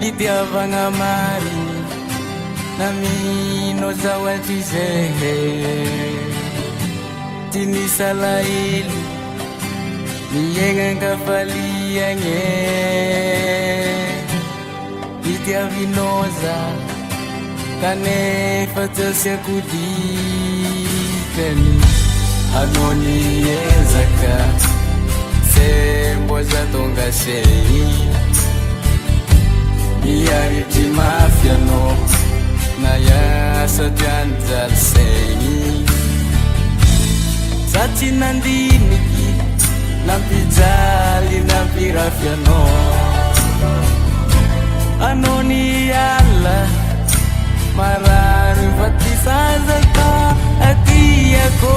itiavagna mariny na mino zao atrizehe ty nisalahelo miegnankafaliagne itiavinoza kanefa tsy asiako dikany anao niezaka semboza tonga sei miaritry mafy anao na iasa tianjaly saigny za tsy nandiniky nampijaly nampirafy anao ni ala marary fa ty sazaka atiako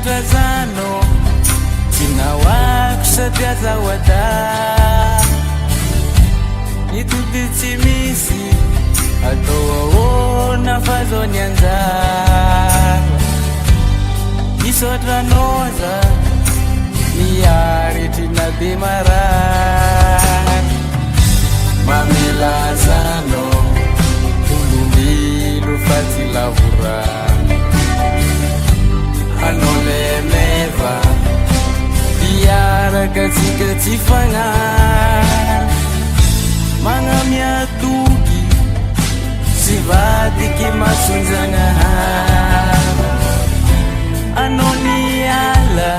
Trazano tina wako satria zawada nitudy tsy misy atao ahoana fa zao ny anjara isotranoza miaritry na de marary mamilazano olombelo fa tsy lavorany anao le meva iaraka tsika tsy fagnary magnamiatoky sy vadiky masonjagnahary anao ni ala